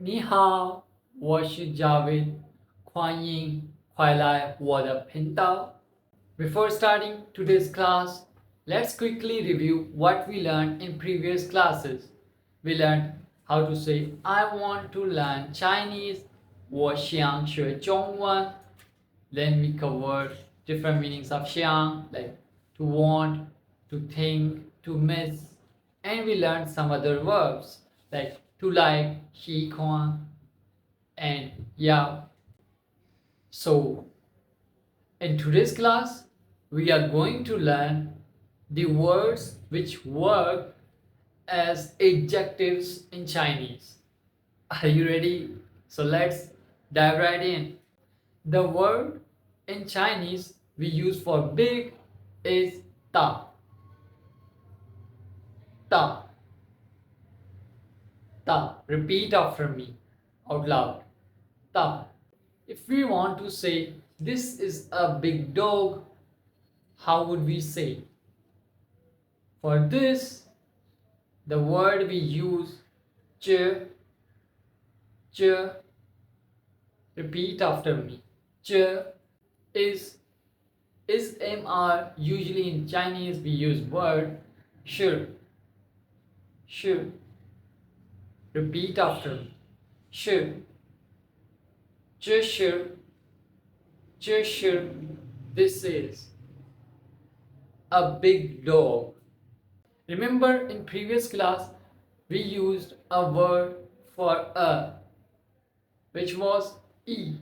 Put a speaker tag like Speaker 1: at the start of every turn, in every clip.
Speaker 1: 你好，我是 Javed，欢迎回来我的频道。Before starting today's class, let's quickly review what we learned in previous classes. We learned how to say I want to learn Chinese, 我想学中文. Then we covered different meanings of 想 like to want, to think, to miss, and we learned some other verbs like to like, 喜欢, and yeah. So in today's class, we are going to learn the words which work as adjectives in Chinese. Are you ready? So let's dive right in. The word in Chinese we use for big is ta. Ta. Ta. Repeat after me out loud. Ta. If we want to say this is a big dog, how would we say? For this, the word we use ch, ch, repeat after me. Ch is mr. Usually in Chinese we use word sh, sh. Repeat after me. Sh, ch, sh, ch, sh. This is a big dog. Remember in previous class we used a word for a, which was e,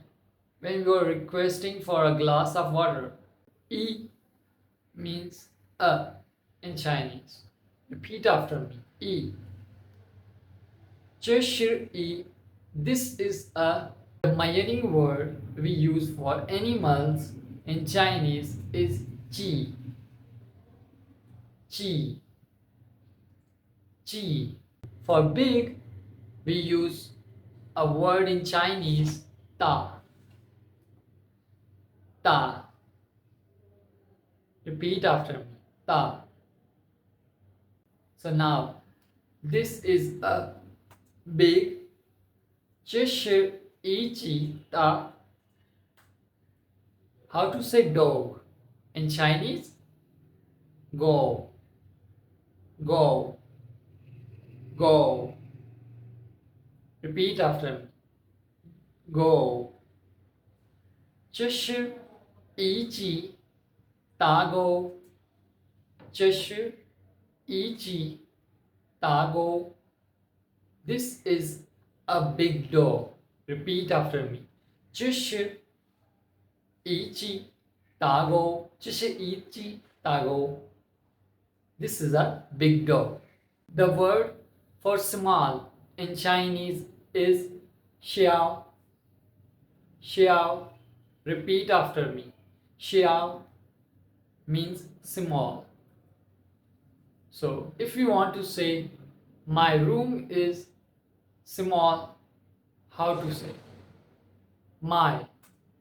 Speaker 1: when we were requesting for a glass of water. E means a in Chinese. Repeat after me. E. Cheshire E. This is a Mandarin word we use for animals in Chinese is ji. Ji. Ji. For big, we use a word in Chinese ta. Ta. Repeat after me. Ta. So now, this is a big. 这是一只大. How to say dog in Chinese? Go. Go. Go. Repeat after me. Go. 这是一只大狗。这是一只大狗. This is a big dog. Repeat after me. 这是一只大狗。这是一只大狗. This is a big dog. The word for small in Chinese is xiao. Xiao. Repeat after me. Xiao means small. So if you want to say my room is small, how to say? My.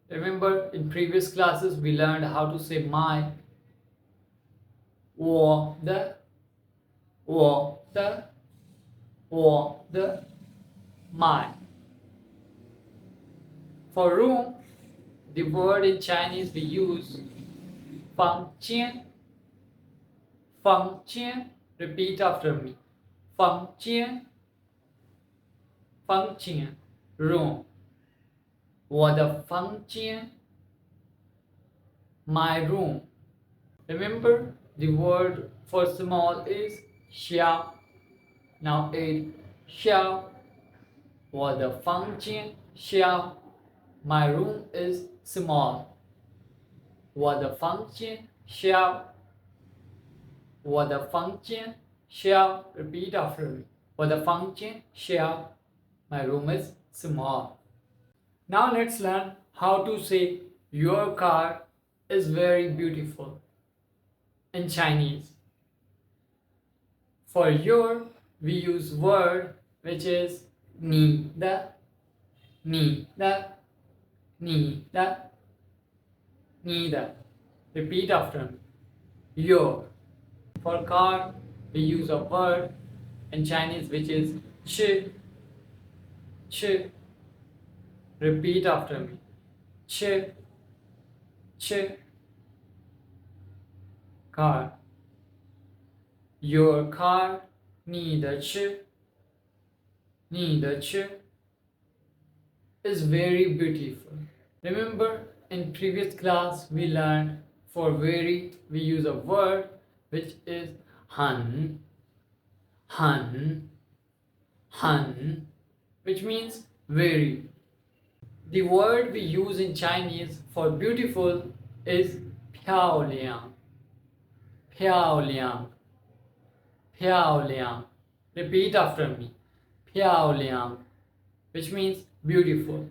Speaker 1: Remember in previous classes we learned how to say my. 我的my. For room, the word in Chinese we use 房间. 房间. Repeat after me. 房间. 房间 room. 我的房间 my room. Remember the word for small is 小. Now add 小. 我的房间小 my room is small. 我的房间小。我的房间小. Repeat after me. 我的房间小 my room is small. Now let's learn how to say your car is very beautiful in Chinese. For your, we use word which is 你的 Repeat after me. Your. For car, we use a word in Chinese which is 吃 ch. Repeat after me. Ch, ch. Car. Your car. 你的车，你的车 is very beautiful. Remember, in previous class we learned for very we use a word which is han, han, han, which means very. The word we use in Chinese for beautiful is 漂亮, 漂亮, 漂亮. Repeat after me. 漂亮, which means beautiful.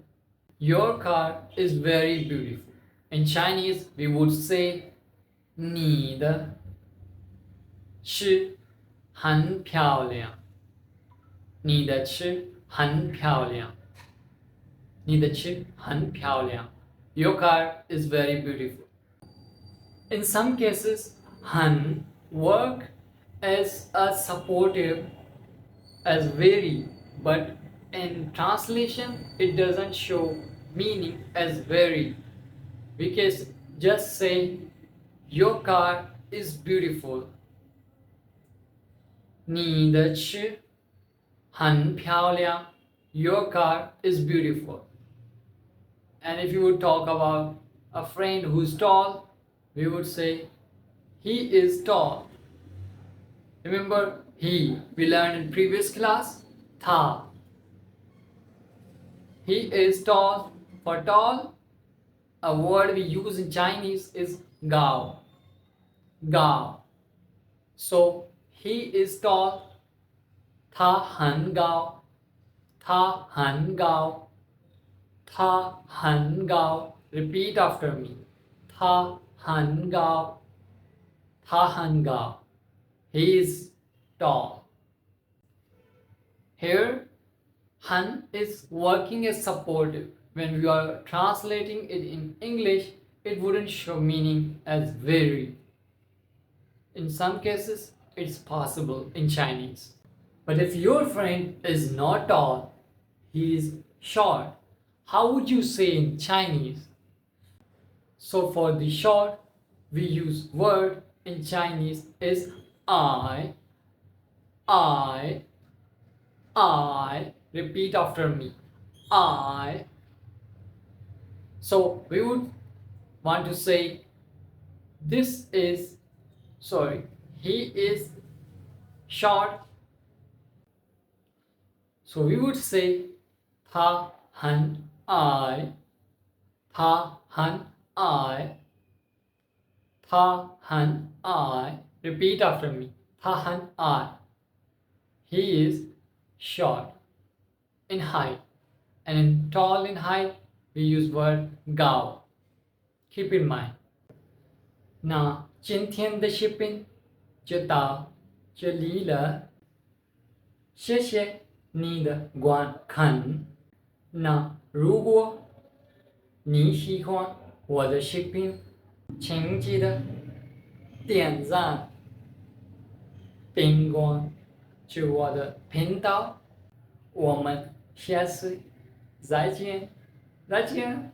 Speaker 1: Your car is very beautiful. In Chinese, we would say 你的车很漂亮。你的车很漂亮。你的车很漂亮。Your car is very beautiful. In some cases, 很 work as a supportive as very, but in translation it doesn't show meaning as very. We can just say your car is beautiful. 你的车很漂亮. Your car is beautiful. And if you would talk about a friend who's tall, we would say he is tall. Remember he, we learned in previous class, tha. He is tall. For tall, a word we use in Chinese is gao. Gao. So he is tall. 他很高. 他很高. 他很高. Repeat after me. 他很高. 他很高. He is tall. Here, han is working as supportive. When we are translating it in English, it wouldn't show meaning as very. In some cases, it's possible in Chinese. But if your friend is not tall, he is short, how would you say in Chinese? So for the short, we use word in Chinese is I. Repeat after me. I. So we would want to say he is short. So we would say 他很矮. 他很矮. 他很矮. Repeat after me. 他很矮. He is short in height. And in tall in height, we use word gao. Keep in mind. 那今天的视频就到这里了，谢谢你的观看。那如果你喜欢我的视频，请记得点赞、并关注我的频道。我们下次再见，再见。